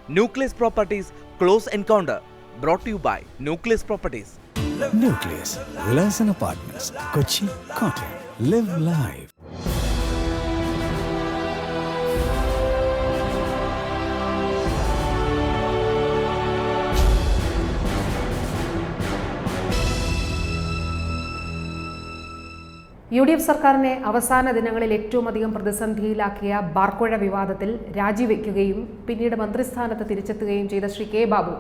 Nucleus Properties Close Encounter, brought to you by Nucleus Properties. Nucleus Villas and Apartments, Kochi, Kottayam. Live life. UDF സർക്കാരിനെ അവസാന ദിനങ്ങളിൽ ഏറ്റവും അധികം പ്രതിസന്ധിയിലാക്കിയ ബാർക്കോഴ വിവാദത്തിൽ രാജിവെക്കുകയും പിന്നീട് മന്ത്രിസ്ഥാനത്ത് തിരിച്ചെത്തുകയും ചെയ്ത ശ്രീ കെ ബാബു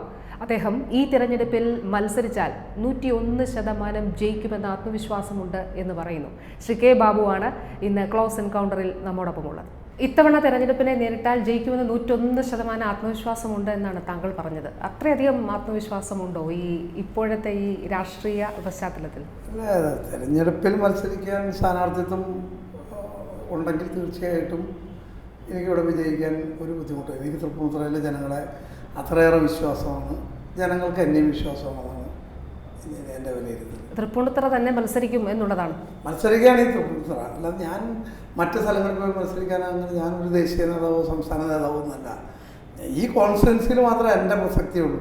അദ്ദേഹം ഈ തിരഞ്ഞെടുപ്പിൽ മത്സരിച്ചാൽ 101% ജയിക്കുമെന്ന ആത്മവിശ്വാസമുണ്ട് എന്ന് പറയുന്നു. ശ്രീ കെ ബാബുവാണ് ഇന്ന് ക്ലോസ് എൻകൗണ്ടറിൽ നമ്മോടൊപ്പമുള്ളത്. ഇത്തവണ തെരഞ്ഞെടുപ്പിനെ നേരിട്ടാൽ ജയിക്കുമെന്ന് 101% ആത്മവിശ്വാസമുണ്ട് എന്നാണ് താങ്കൾ പറഞ്ഞത്. അത്രയധികം ആത്മവിശ്വാസമുണ്ടോ ഇപ്പോഴത്തെ ഈ രാഷ്ട്രീയ പശ്ചാത്തലത്തിൽ? തെരഞ്ഞെടുപ്പിൽ മത്സരിക്കാൻ സ്ഥാനാർത്ഥിത്വം ഉണ്ടെങ്കിൽ തീർച്ചയായിട്ടും എനിക്കിവിടെ വിജയിക്കാൻ ഒരു ബുദ്ധിമുട്ട്. എനിക്ക് തൃപ്പൂണിത്തുറയിലെ ജനങ്ങളെ അത്രയേറെ വിശ്വാസമാണ്, ജനങ്ങൾക്ക് എന്നെയും വിശ്വാസമാണ് എൻ്റെ വിലയിരുത്തൽ. തൃപ്പൂണിത്തുറ തന്നെ മത്സരിക്കും എന്നുള്ളതാണ്. മത്സരിക്കുകയാണെങ്കിൽ തൃപ്പൂണിത്തുറ, അല്ലാതെ ഞാൻ മറ്റ് സ്ഥലങ്ങളിൽ പോയി മത്സരിക്കാനങ്ങനെ ഞാനൊരു ദേശീയ നേതാവോ സംസ്ഥാന നേതാവോ എന്നല്ല. ഈ കോൺസ്റ്റിറ്റ്യുവൻസിയിൽ മാത്രമേ എൻ്റെ പ്രസക്തിയുള്ളൂ.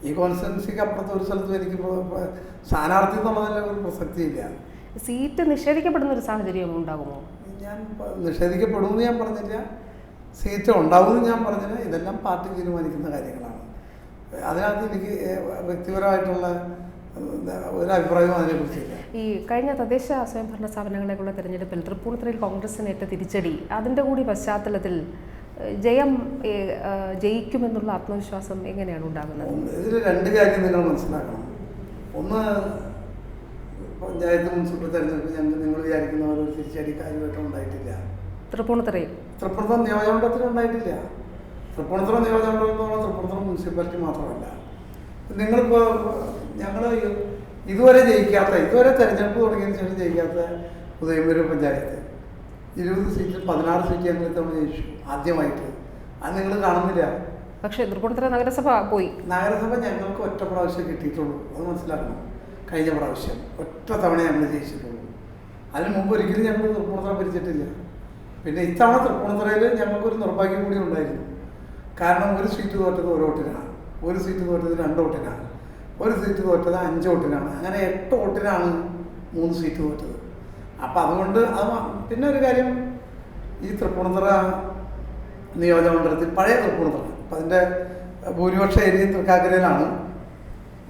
ഈ കോൺസ്റ്റിറ്റ്യുവൻസിക്ക് അപ്പുറത്ത് ഒരു സ്ഥലത്തും എനിക്ക് സ്ഥാനാർത്ഥിത്വം എന്നുള്ളതിൽ ഒരു പ്രസക്തിയില്ല. സീറ്റ് നിഷേധിക്കപ്പെടുന്ന ഒരു സാഹചര്യം ഉണ്ടാകുമോ? ഞാൻ നിഷേധിക്കപ്പെടുമെന്ന് ഞാൻ പറഞ്ഞില്ല, സീറ്റ് ഉണ്ടാവുമെന്ന് ഞാൻ പറഞ്ഞില്ല. ഇതെല്ലാം പാർട്ടി തീരുമാനിക്കുന്ന കാര്യങ്ങളാണ്. അതിനകത്ത് എനിക്ക് വ്യക്തിപരമായിട്ടുള്ള ഒരു അഭിപ്രായവും അതിനെക്കുറിച്ചില്ല. ഈ കഴിഞ്ഞ തദ്ദേശ സ്വയംഭരണ സ്ഥാപനങ്ങളെക്കുള്ള തെരഞ്ഞെടുപ്പിൽ തൃപ്പൂണിത്തുറയിൽ കോൺഗ്രസിനേറ്റ തിരിച്ചടി, അതിൻ്റെ കൂടി പശ്ചാത്തലത്തിൽ ജയിക്കുമെന്നുള്ള ആത്മവിശ്വാസം എങ്ങനെയാണ് ഉണ്ടാകുന്നത്? ഇതിൽ രണ്ട് കാര്യം നിങ്ങൾ മനസ്സിലാക്കണം. ഒന്ന്, പഞ്ചായത്ത് മുനിസിപ്പൽ തെരഞ്ഞെടുപ്പ് നിങ്ങൾ വിചാരിക്കുന്ന പോലെ ഒരു തിരിച്ചടി കാര്യമായിട്ടും ഉണ്ടായിട്ടില്ല. തൃപ്പൂണിത്തുറ നിയോജകമണ്ഡലത്തിൽ ഉണ്ടായിട്ടില്ല. തൃപ്പൂണിത്തുറ നിയോജകമണ്ഡലം എന്ന് പറഞ്ഞാൽ തൃപ്പൂണിത്തുറ മുനിസിപ്പാലിറ്റി മാത്രമല്ല. നിങ്ങളിപ്പോൾ ഞങ്ങൾ ഇതുവരെ തെരഞ്ഞെടുപ്പ് തുടങ്ങിയതിന് ശേഷം ജയിക്കാത്ത ഉദയംപേരൂർ പഞ്ചായത്ത് 20 സീറ്റിൽ 16 സീറ്റ് ഞങ്ങൾ ഇത്തവണ ജയിച്ചു ആദ്യമായിട്ട്. അത് നിങ്ങൾ കാണുന്നില്ല. പക്ഷേ തൃപ്പൂണിത്തുറ നഗരസഭ പോയി. നഗരസഭ ഞങ്ങൾക്ക് ഒറ്റ പ്രാവശ്യം കിട്ടിയിട്ടുള്ളൂ, അത് മനസ്സിലാക്കണം. കഴിഞ്ഞ പ്രാവശ്യം ഒറ്റ തവണ ഞങ്ങൾ ജയിച്ചിട്ടുള്ളൂ. അതിന് മുമ്പ് ഒരിക്കലും ഞങ്ങൾ തൃപ്പൂണിത്തുറ ഭരിച്ചിട്ടില്ല. പിന്നെ ഇത്തവണ തൃപ്പൂണിത്തുറയിൽ ഞങ്ങൾക്കൊരു നിർഭാഗ്യം കൂടി ഉണ്ടായിരുന്നു. കാരണം ഒരു സീറ്റ് തോറ്റത് 1 വോട്ടിനാണ്, ഒരു സീറ്റ് തോറ്റത് 2 വോട്ടിനാണ്, ഒരു സീറ്റ് തോറ്റത് 5 വോട്ടിനാണ്. അങ്ങനെ 8 വോട്ടിനാണ് 3 സീറ്റ് തോറ്റത്. അപ്പം അതുകൊണ്ട് പിന്നെ ഒരു കാര്യം, ഈ തൃപ്പൂണിത്തുറ നിയോജകമണ്ഡലത്തിൽ പഴയ തൃപ്പൂണിത്തുറ, അപ്പം അതിൻ്റെ ഭൂരിപക്ഷ ഏരിയയും തൃക്കാക്കരയിലാണ്.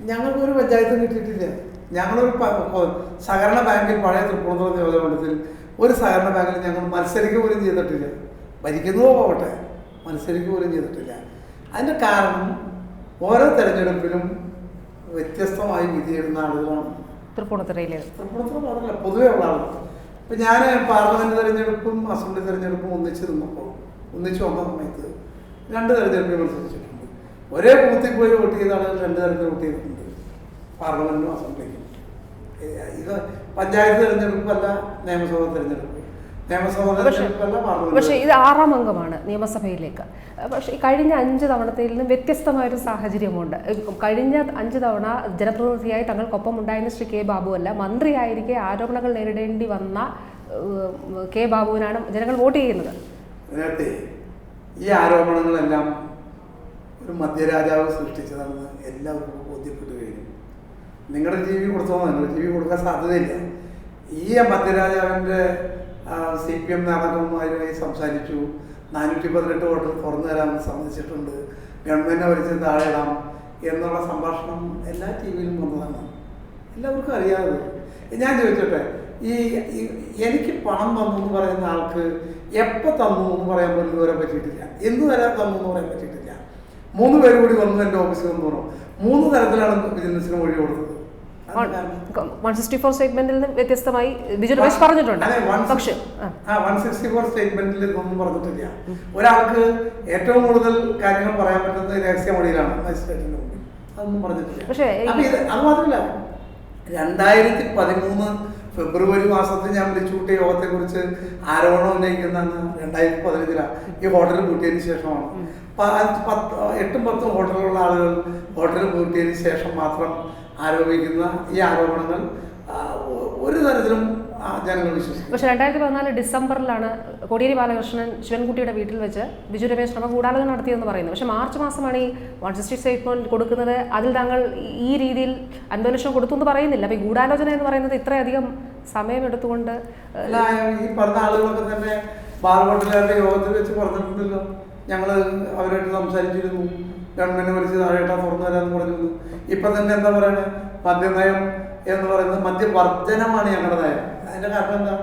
ഞങ്ങൾക്കൊരു പഞ്ചായത്തും കിട്ടിയിട്ടില്ല. ഞങ്ങളൊരു സഹകരണ ബാങ്കിൽ, പഴയ തൃപ്പൂണിത്തുറ നിയോജകമണ്ഡലത്തിൽ ഒരു സഹകരണ ബാങ്കിൽ ഞങ്ങൾ മത്സരിക്കുക പോലും ചെയ്തിട്ടില്ല. ഭരിക്കുന്നതോ പോകട്ടെ, മത്സരിക്കുക പോലും ചെയ്തിട്ടില്ല. അതിൻ്റെ കാരണം ഓരോ തെരഞ്ഞെടുപ്പിലും വ്യത്യസ്തമായി വിധിയിടുന്ന ആളുകളാണ് തൃപ്പൂണിത്തുറ മാത്രമല്ല പൊതുവെ ഉള്ള ആളുകൾ. ഇപ്പം ഞാൻ പാർലമെൻറ്റ് തെരഞ്ഞെടുപ്പും അസംബ്ലി തെരഞ്ഞെടുപ്പും ഒന്നിച്ച് വന്ന സമയത്ത് 2 തെരഞ്ഞെടുപ്പിൽ മത്സരിച്ചിട്ടുണ്ട്. ഒരേ ബൂത്തിൽ പോയി വോട്ട് ചെയ്ത ആളുകൾ 2 തരത്തിൽ വോട്ട് ചെയ്തിട്ടുണ്ട്, പാർലമെൻറ്റിനും അസംബ്ലിക്കും. ഇത് പഞ്ചായത്ത് തെരഞ്ഞെടുപ്പല്ല, നിയമസഭാ തെരഞ്ഞെടുപ്പ്. പക്ഷേ ഇത് 6ാം അംഗമാണ് നിയമസഭയിലേക്ക്. പക്ഷേ കഴിഞ്ഞ 5 തവണത്തിൽ നിന്നും വ്യത്യസ്തമായൊരു സാഹചര്യമുണ്ട്. കഴിഞ്ഞ 5 തവണ ജനപ്രതിനിധിയായി തങ്ങൾക്കൊപ്പം ഉണ്ടായിരുന്ന ശ്രീ കെ ബാബു അല്ല, മന്ത്രിയായിരിക്കെ ആരോപണങ്ങൾ നേരിടേണ്ടി വന്ന കെ ബാബുവിനാണ് ജനങ്ങൾ വോട്ട് ചെയ്യുന്നത്. നേരത്തെ ഈ ആരോപണങ്ങളെല്ലാം ഒരു മധ്യരാജാവ് സൃഷ്ടിച്ചതാണെന്ന് എല്ലാവർക്കും ബോധ്യപ്പെട്ടു കഴിഞ്ഞു. നിങ്ങളുടെ TV കൊടുത്തോ, നിങ്ങളുടെ TV കൊടുക്കാൻ സാധ്യതയില്ല. ഈ മധ്യരാജാവിൻ്റെ CPM നേതാക്കന്മാരുമായി സംസാരിച്ചു. 418 വോട്ട് തുറന്നു തരാമെന്ന് സമ്മതിച്ചിട്ടുണ്ട്, ഗവൺമെൻറ്റിനെ വലിച്ച് താഴെ ഇടാം എന്നുള്ള സംഭാഷണം എല്ലാ TV-യിലും വന്നതാണ്, എല്ലാവർക്കും അറിയാതെ. ഞാൻ ചോദിച്ചോട്ടെ, എനിക്ക് പണം തന്നു എന്ന് പറയുന്ന ആൾക്ക് എപ്പോൾ തന്നു എന്ന് പറയാൻ പോലും ഇതുവരെ പറ്റിയിട്ടില്ല. എന്ന് തരാൻ തന്നു എന്ന് പറയാൻ പറ്റിയിട്ടില്ല. 3 പേര് കൂടി വന്നു എൻ്റെ ഓഫീസിൽ വന്നു പറഞ്ഞു. 3 തരത്തിലാണ് ബിസിനസ്സിന് വഴി കൊടുത്തത്. 164 സ്റ്റേറ്റ്മെന്റിൽ നിന്ന് വ്യത്യസ്തമായി ബിജു രമേശ് പറഞ്ഞിട്ടുണ്ട്. 164 സ്റ്റേറ്റ്മെന്റിൽ ഇതൊന്നും പറഞ്ഞിട്ടില്ല. ഒരാൾക്ക് ഏറ്റവും കൂടുതൽ കാര്യങ്ങൾ പറയാൻ പറ്റുന്നത് രഹസ്യമൊഴിയിലാണ്, മജിസ്ട്രേറ്റിന്റെ മുമ്പിൽ. അതൊന്നും പറഞ്ഞിട്ടില്ല. പക്ഷേ അത് മാത്രമല്ല, 2013 ഫെബ്രുവരി മാസത്തിൽ ഞാൻ വിളിച്ചുകൂട്ടിയ യോഗത്തെക്കുറിച്ച് ആരോപണം ഉന്നയിക്കുന്നതാണ് 2015 ഈ ഹോട്ടൽ പൂട്ടിയതിന് ശേഷമാണ്. 8-10 ഹോട്ടലുകളുള്ള ആളുകൾ ഹോട്ടൽ പൂട്ടിയതിന് ശേഷം മാത്രം ആരോപിക്കുന്ന ഈ ആരോപണങ്ങൾ ഒരു തരത്തിലും ജനങ്ങൾ വിശ്വസിക്കുന്നത്. പക്ഷെ 2014 ഡിസംബറിലാണ് കോടിയേരി ബാലകൃഷ്ണൻ ശിവൻകുട്ടിയുടെ വീട്ടിൽ വെച്ച് ബിജു രമേശ് ശ്രമ ഗൂഢാലോചന നടത്തിയെന്ന് പറയുന്നത്. പക്ഷെ മാർച്ച് മാസമാണ് ഈ 160 സ്റ്റേറ്റ്മെന്റ് കൊടുക്കുന്നത്. അതിൽ താങ്കൾ ഈ രീതിയിൽ 50 ലക്ഷം കൊടുത്തു എന്ന് പറയുന്നില്ല. അപ്പൊ ഈ ഗൂഢാലോചന എന്ന് പറയുന്നത് ഇത്രയധികം സമയമെടുത്തുകൊണ്ട് അല്ല, ഈ പറഞ്ഞ ആളുകളൊക്കെ തന്നെ ബാർകോട്ടിലാരുടെ യോഗത്തിൽ വെച്ച് പറഞ്ഞിട്ടുണ്ടല്ലോ, ഞങ്ങൾ അവരായിട്ട് സംസാരിച്ചിരുന്നു, ഗവൺമെന്റ് വിളിച്ച് താഴേട്ടാ തുറന്നു തരാമെന്ന് പറഞ്ഞിരുന്നു. ഇപ്പൊ തന്നെ എന്താ പറയുക, മദ്യനയം എന്ന് പറയുന്നത് മദ്യവർജനമാണ് ഞങ്ങളുടെ നയം. അതിന്റെ കാരണം എന്താ?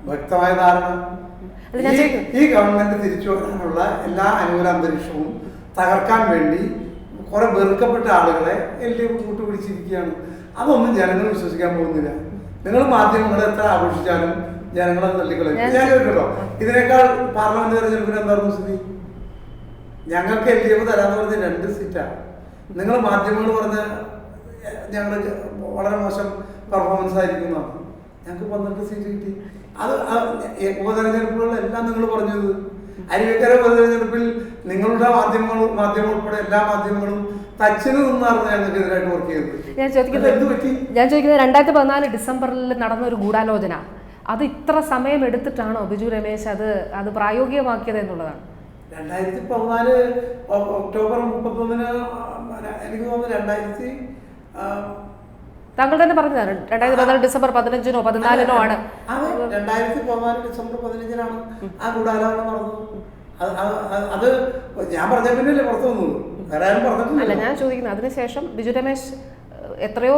വ്യക്തമായ ധാരണ. ഈ ഗവൺമെന്റ് തിരിച്ചു വരാനുള്ള എല്ലാ അനുകൂല അന്തരീക്ഷവും തകർക്കാൻ വേണ്ടി കുറെ വെറുക്കപ്പെട്ട ആളുകളെ LDF കൂട്ടുപിടിച്ചിരിക്കുകയാണ്. അതൊന്നും ജനങ്ങൾ വിശ്വസിക്കാൻ പോകുന്നില്ല. നിങ്ങൾ മാധ്യമങ്ങളെ എത്ര ആഘോഷിച്ചാലും ജനങ്ങളെ തള്ളിക്കളയും. ഞാൻ കേട്ടോ, ഇതിനേക്കാൾ പാർലമെന്റ് തെരഞ്ഞെടുപ്പിന് എന്തായിരുന്നു സ്ഥിതി? ഞങ്ങൾക്ക് LDF തരാന്ന് പറഞ്ഞ 2 സീറ്റാണ്. നിങ്ങൾ മാധ്യമങ്ങൾ പറഞ്ഞ ഞങ്ങൾ വളരെ മോശം പെർഫോമൻസ് ആയിരിക്കുന്നതാണ്. ഞങ്ങൾക്ക് 12 സീറ്റ് കിട്ടി. അത് ഉപതെരഞ്ഞെടുപ്പുകളിലെല്ലാം നിങ്ങൾ പറഞ്ഞത്. അരുവിക്കര ഉപതെരഞ്ഞെടുപ്പിൽ നിങ്ങളുടെ മാധ്യമങ്ങൾ ഉൾപ്പെടെ എല്ലാ മാധ്യമങ്ങളും തച്ചിന് നിന്നായിരുന്നു ഞങ്ങൾക്കെതിരായിട്ട് വർക്ക് ചെയ്തത്. ഞാൻ ചോദിക്കുന്നത് 2014 ഡിസംബറിൽ നടന്ന ഒരു ഗൂഢാലോചന, അത് ഇത്ര സമയം എടുത്തിട്ടാണോ ബിജു രമേശ് അത് പ്രായോഗികമാക്കിയത് എന്നുള്ളതാണ്. 2014 ഒക്ടോബർ 31 എനിക്ക് തോന്നുന്നു താങ്കൾ തന്നെ പറഞ്ഞതാണ് 2014 ഡിസംബർ 15-നോ 14-നോ ആണ്. 2014 ഡിസംബർ 15-നാണ് ആ ഗൂഢാലോചന നടന്നത്. അത് ഞാൻ പറഞ്ഞ പിന്നല്ലേ പുറത്തു വന്നത്, വേറെ ആരും പറഞ്ഞിട്ടില്ല. അല്ല, ഞാൻ ചോദിക്കുന്നത് അതിനുശേഷം ബിജു രമേശ് എത്രയോ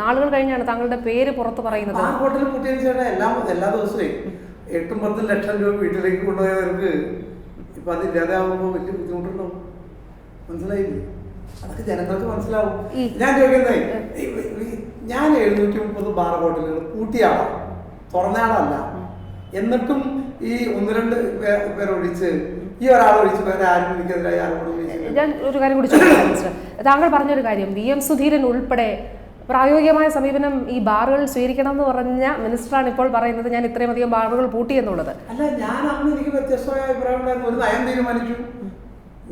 നാളുകൾ കഴിഞ്ഞാണ് താങ്കളുടെ പേര് പുറത്ത് പറയുന്നത്. ആ ഹോട്ടലിൽ കൂട്ടിയതിന് ശേഷം എല്ലാ ദിവസവും 8-10 ലക്ഷം രൂപ വീട്ടിലേക്ക് കൊണ്ടുപോയവർക്ക് ഇപ്പൊ അത് ഇല്ലാതെ ആവുമ്പോൾ വലിയ ബുദ്ധിമുട്ടുണ്ടാവും. മനസ്സിലായില്ലേ? അതൊക്കെ ജനങ്ങൾക്ക് മനസ്സിലാവും. ഞാൻ ചോദിക്കുന്നത്, ഞാൻ 730 ബാർ ഹോട്ടലുകൾ പൂട്ടിയ ആളാണ്, തുറന്ന ആളല്ല. എന്നിട്ടും ഈ 1-2 പേരൊഴിച്ച് ഈ ഒരാളൊഴിച്ച് വേറെ ആരും എനിക്കെതിരായി ആരോടും. ഞാൻ ഒരു കാര്യം കൂടി ചോദിക്കാം. താങ്കൾ പറഞ്ഞൊരു കാര്യം, VM സുധീരൻ ഉൾപ്പെടെ പ്രായോഗികമായ സമീപനം ഈ ബാറുകൾ സ്വീകരിക്കണം എന്ന് പറഞ്ഞ മിനിസ്റ്ററാണ് ഇപ്പോൾ പറയുന്നത് ഞാൻ ഇത്രയും അധികം ബാറുകൾ പൂട്ടി എന്നുള്ളത്. അല്ല, ഞാൻ അന്ന് എനിക്ക് വ്യത്യസ്തമായ അഭിപ്രായം ഉണ്ടായിരുന്നു. ഒരു നയം തീരുമാനിച്ചു.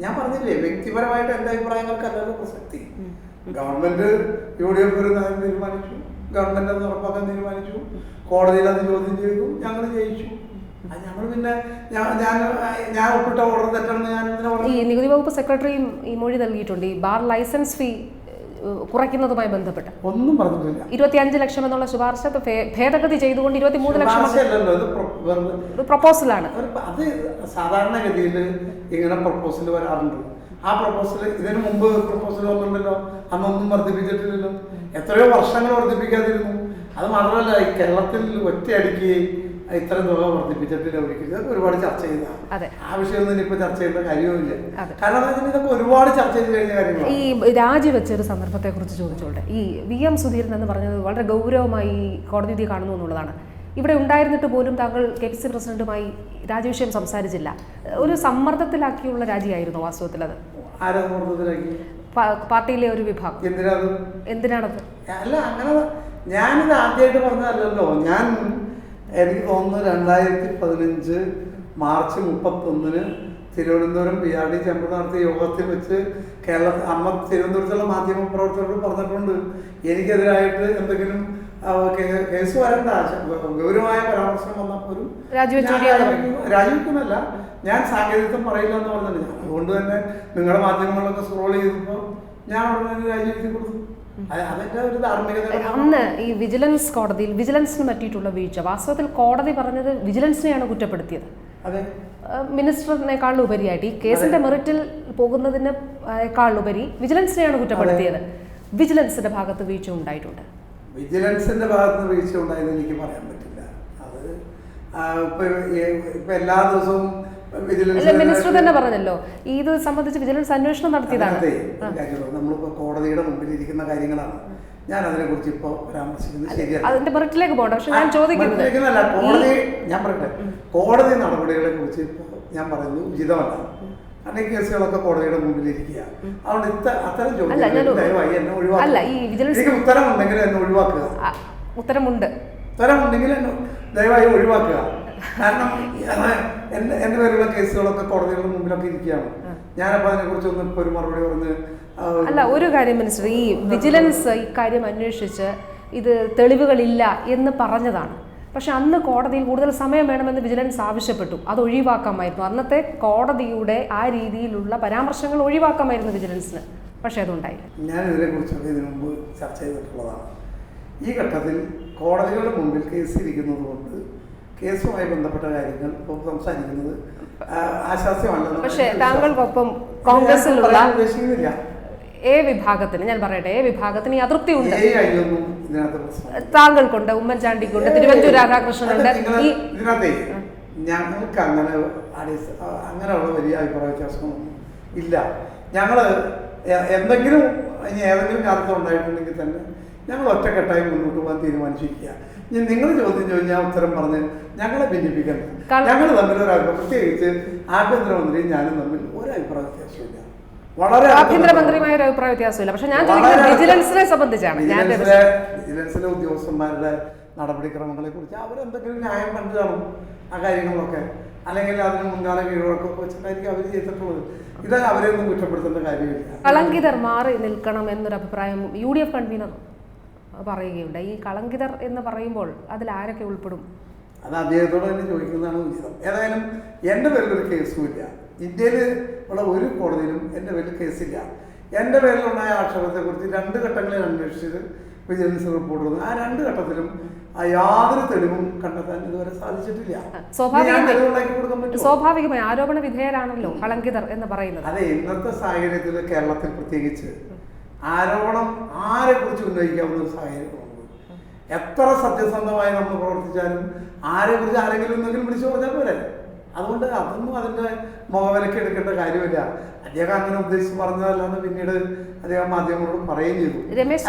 ഞാൻ പറഞ്ഞില്ലേ, വ്യക്തിപരമായിട്ട് എൻ്റെ അഭിപ്രായങ്ങൾക്കല്ലല്ലോ പ്രസക്തി. ഗവൺമെന്റ് UDF ഒരു നയം തീരുമാനിച്ചു, ഗവൺമെന്റ് അത് ഉറപ്പാക്കാൻ തീരുമാനിച്ചു, കോടതിയിൽ അത് ചോദ്യം ചെയ്തു, ഞങ്ങൾ ജയിച്ചു. ഞങ്ങൾ പിന്നെ ഞാൻ ഒപ്പിട്ട ഓർഡർ തെറ്റാണെന്ന് ഞാൻ ഈ നികുതി വകുപ്പ് സെക്രട്ടറിയും ഈ മൊഴി നൽകിയിട്ടുണ്ട്. ഈ ബാർ ലൈസൻസ് ഫീ കുറയ്ക്കുന്നതുമായി ബന്ധപ്പെട്ട് ഒന്നും പറഞ്ഞിട്ടില്ല. 25 ലക്ഷം എന്നുള്ള ശുപാർശ ഭേദഗതി ചെയ്തുകൊണ്ട് 23 ലക്ഷം പ്രപ്പോസലാണ്. അത് സാധാരണഗതിയിൽ ഇങ്ങനെ പ്രപ്പോസൽ വരാറുണ്ട്. ആ പ്രപ്പോസൽ ഇതിനു മുമ്പ് പ്രപ്പോസൽ വന്നിട്ടുണ്ടല്ലോ, അന്നൊന്നും വർദ്ധിപ്പിച്ചിട്ടില്ലല്ലോ. എത്രയോ വർഷങ്ങൾ വർദ്ധിപ്പിക്കാതിരുന്നു. അത് മാത്രമല്ല, ഈ കേരളത്തിൽ ഒറ്റയടിക്ക് ഇത്രയും തുക വർദ്ധിപ്പിച്ചിട്ടില്ല ഒരിക്കലും. ഇതൊക്കെ ഒരുപാട് ചർച്ച ചെയ്തതാണ്. ആ വിഷയമൊന്നും ഇപ്പൊ ചർച്ച ചെയ്യേണ്ട കാര്യവുമില്ല. കാരണം ഇതൊക്കെ ഒരുപാട് ചർച്ച ചെയ്ത് കഴിഞ്ഞ കാര്യങ്ങളാണ്. ഈ രാജിവെച്ച ഒരു സന്ദർഭത്തെ കുറിച്ച് ചോദിച്ചോട്ടെ, ഈ VM സുധീരൻ എന്ന് പറഞ്ഞത് വളരെ ഗൗരവമായി കോടതി വിധി കാണുന്നു എന്നുള്ളതാണ്. ഇവിടെ ഉണ്ടായിരുന്നിട്ട് പോലും താങ്കൾ KPCC പ്രസിഡന്റുമായി രാജിവിഷയം സംസാരിച്ചില്ല. ഒരു സമ്മർദ്ദത്തിലാക്കിയുള്ള രാജിയായിരുന്നു വാസ്തവത്തിൽ അത്. പാർട്ടിയിലെ ഒരു വിഭാഗം. എന്തിനാണത്? അല്ല, അങ്ങനെ ഞാനിത് ആദ്യമായിട്ട് പറഞ്ഞതല്ലല്ലോ. എനിക്ക് തോന്നുന്നു 2015 മാർച്ച് 31 തിരുവനന്തപുരം PRD ചേംബർ നടത്തിയ യോഗത്തിൽ വെച്ച് തിരുവനന്തപുരത്തുള്ള മാധ്യമ പ്രവർത്തകരോട് പറഞ്ഞിട്ടുണ്ട്, എനിക്കെതിരായിട്ട് എന്തെങ്കിലും കേസ് വരണ്ട, ഗൗരവമായ പരാമർശം വന്നപ്പോഴും രാജിവെക്കുന്നല്ല, ഞാൻ സാങ്കേതികത്വം പറയില്ല എന്ന് പറഞ്ഞില്ല. അതുകൊണ്ട് തന്നെ നിങ്ങളുടെ മാധ്യമങ്ങളൊക്കെ സ്ക്രോൾ ചെയ്തപ്പോൾ ഞാൻ ഉടനെ രാജിവെച്ച് കൊടുത്തു. അതെന്റെ ഒരു ധാർമ്മികത. അന്ന് ഈ വിജിലൻസ് കോടതിയിൽ വിജിലൻസിന് പറ്റിയിട്ടുള്ള വീഴ്ച, വാസ്തവത്തിൽ കോടതി പറഞ്ഞത് വിജിലൻസിനെയാണ് കുറ്റപ്പെടുത്തിയത്. അതെ, മിനിസ്റ്ററിനേക്കാളും ഉപരിയായിട്ട് ഈ കേസിന്റെ മെറിറ്റിൽ പോകുന്നതിനേക്കാളുപരി വിജിലൻസിനെയാണ് കുറ്റപ്പെടുത്തിയത്. വിജിലൻസിന്റെ ഭാഗത്ത് വീഴ്ച ഉണ്ടായിട്ടുണ്ട്. വിജിലൻസിന്റെ ഭാഗത്ത് വീഴ്ച ഉണ്ടായെന്ന് എനിക്ക് പറയാൻ പറ്റില്ല. അത് ഇപ്പൊ എല്ലാ ദിവസവും മിനിസ്റ്റർ തന്നെ പറഞ്ഞല്ലോ ഇത് സംബന്ധിച്ച് വിജിലൻസ് അന്വേഷണം നടത്തിയതാണ്. നമ്മളിപ്പോ കോടതിയുടെ മുമ്പിൽ ഇരിക്കുന്ന കാര്യങ്ങളാണ്. ഞാൻ അതിനെ കുറിച്ച് ഇപ്പൊ പരാമർശിക്കുന്നത് ശരിയല്ല. അതിന്റെ മെറിറ്റിലേക്ക് പോകണ്ട. പക്ഷെ ഞാൻ ചോദിക്കുന്നത് ഞാൻ പറയട്ടെ, കോടതി നടപടികളെ കുറിച്ച് ഇപ്പോൾ ഞാൻ പറയുന്നത് ഉചിതമല്ല. കാരണം ഈ കേസുകളൊക്കെ കോടതിയുടെ മുമ്പിൽ ഇരിക്കുക. അതുകൊണ്ട് അത്തരം ചോദ്യം ദയവായി എന്നെ ഒഴിവാക്കുക. ഉത്തരമുണ്ടെങ്കിൽ എന്നെ ഒഴിവാക്കുക. ഉത്തരമുണ്ടെങ്കിൽ എന്നെ ദയവായി ഒഴിവാക്കുക. കാരണം എന്റെ പേരുള്ള കേസുകളൊക്കെ കോടതികളുടെ മുമ്പിലൊക്കെ ഇരിക്കുകയാണ്. ഞാനപ്പോ അതിനെ കുറിച്ചൊന്നും ഇപ്പൊ ഒരു മറുപടി പറഞ്ഞ് അല്ല. ഒരു കാര്യം മിനിസ്റ്റർ, ഈ വിജിലൻസ് ഇക്കാര്യം അന്വേഷിച്ച് ഇത് തെളിവുകളില്ല എന്ന് പറഞ്ഞതാണ്. പക്ഷെ അന്ന് കോടതിയിൽ കൂടുതൽ സമയം വേണമെന്ന് വിജിലൻസ് ആവശ്യപ്പെട്ടു. അത് ഒഴിവാക്കാമായിരുന്നു. അന്നത്തെ കോടതിയുടെ ആ രീതിയിലുള്ള പരാമർശങ്ങൾ ഒഴിവാക്കാമായിരുന്നു വിജിലൻസിന്. പക്ഷേ അതുണ്ടായില്ല. ഞാൻ ഇതിനെക്കുറിച്ചൊക്കെ ഇതിനു മുമ്പ് ചർച്ച ചെയ്തിട്ടുള്ളതാണ്. ഈ ഘട്ടത്തിൽ കോടതികളുടെ മുമ്പിൽ കേസ് ഇരിക്കുന്നത് കൊണ്ട് കേസുമായി ബന്ധപ്പെട്ട കാര്യങ്ങൾ ഇപ്പോൾ സംസാരിക്കുന്നത് ആശാസ്യമല്ലെന്ന്. പക്ഷേ താങ്കൾക്കൊപ്പം കോൺഗ്രസിലുള്ള ഉദ്ദേശിക്കുന്നില്ല. എ വിഭാഗത്തിന്, ഞാൻ പറയട്ടെ, എ വിഭാഗത്തിന് ഈ അതൃപ്തി ഉണ്ട്. ഇതിനകത്ത് താങ്കൾക്കുണ്ട്, ഉമ്മൻചാണ്ടിക്കുണ്ട്, തിരുവഞ്ചൂർ രാധാകൃഷ്ണനുണ്ട്. ഇതിനകത്തെ ഞങ്ങൾക്ക് അങ്ങനെയുള്ള വലിയ അഭിപ്രായ വ്യത്യാസമൊന്നും ഇല്ല. ഞങ്ങൾ എന്തെങ്കിലും ഇനി ഏതെങ്കിലും കാലത്ത് ഉണ്ടായിട്ടുണ്ടെങ്കിൽ തന്നെ ഞങ്ങൾ ഒറ്റക്കെട്ടായി മുന്നോട്ട് പോകാൻ തീരുമാനിച്ചിരിക്കുക. ഇനി നിങ്ങൾ ചോദ്യം ചോദിച്ചാൽ ഉത്തരം പറഞ്ഞ് ഞങ്ങളെ ഭിന്നിപ്പിക്കണ്ട. ഞങ്ങൾ തമ്മിലൊരു പ്രത്യേകിച്ച് ആഭ്യന്തരമന്ത്രിയും ഞാനും തമ്മിൽ ഒരു അഭിപ്രായ വ്യത്യാസമില്ല. വളരെ ആഭ്യന്തരമന്ത്രിയുമായ ഒരു അഭിപ്രായ വ്യത്യാസമില്ല. പക്ഷെ ഞാൻ വിജിലൻസിനെ സംബന്ധിച്ചാണ്, വിജിലൻസിലെ ഉദ്യോഗസ്ഥന്മാരുടെ നടപടിക്രമങ്ങളെ കുറിച്ച് അവരെന്തെങ്കിലും ന്യായം കണ്ടു കാണും ആ കാര്യങ്ങളൊക്കെ, അല്ലെങ്കിൽ അതിന് മുൻകാല കീഴ്വഴക്കൊക്കെ വെച്ചിട്ടായിരിക്കും അവർ ചെയ്തിട്ടുള്ളത്. ഇത് അവരെയൊന്നും കുറ്റപ്പെടുത്തേണ്ട കാര്യമില്ല. കളങ്കിതർ മാറി നിൽക്കണം എന്നൊരു അഭിപ്രായം UDF കൺവീനർ പറയുകയുണ്ട്. ഈ കളങ്കിതർ എന്ന് പറയുമ്പോൾ അതിൽ ആരൊക്കെ ഉൾപ്പെടും? അത് അദ്ദേഹത്തോട് തന്നെ ചോദിക്കുന്നതാണ് ഉചിതം. ഏതായാലും എൻ്റെ പേരിലൊരു കേസും ഇല്ല. ഇന്ത്യയിൽ ഉള്ള ഒരു കോടതിയിലും എൻ്റെ പേരിൽ കേസില്ല. എൻ്റെ പേരിലുണ്ടായ ആക്ഷേപത്തെക്കുറിച്ച് 2 ഘട്ടങ്ങളിൽ അന്വേഷിച്ചത് വിജിലൻസ് റിപ്പോർട്ട് വന്നു. ആ 2 ഘട്ടത്തിലും യാതൊരു തെളിവും കണ്ടെത്താൻ ഇതുവരെ സാധിച്ചിട്ടില്ല. സ്വാഭാവികമായി ആരോപണ വിധേയരാണല്ലോ കളങ്കിതർ എന്ന് പറയുന്നത്. അതെ, ഇന്നത്തെ സാഹചര്യത്തിൽ കേരളത്തിൽ പ്രത്യേകിച്ച് ആരോപണം ആരെ കുറിച്ച് ഉന്നയിക്കാവുന്ന ഒരു സാഹചര്യമുണ്ട്. എത്ര സത്യസന്ധമായി നമ്മൾ പ്രവർത്തിച്ചാലും ആരെ കുറിച്ച് ആരെങ്കിലും എന്തെങ്കിലും വിളിച്ചു പറഞ്ഞാൽ പോരെ. അതുകൊണ്ട് അതൊന്നും അതിൻ്റെ മുഖവിലക്ക് എടുക്കേണ്ട കാര്യമില്ല. അദ്ദേഹം അങ്ങനെ ഉദ്ദേശിച്ച് പറഞ്ഞതല്ലാന്ന് പിന്നീട് അദ്ദേഹം മാധ്യമങ്ങളോട് പറയുകയും ചെയ്തു.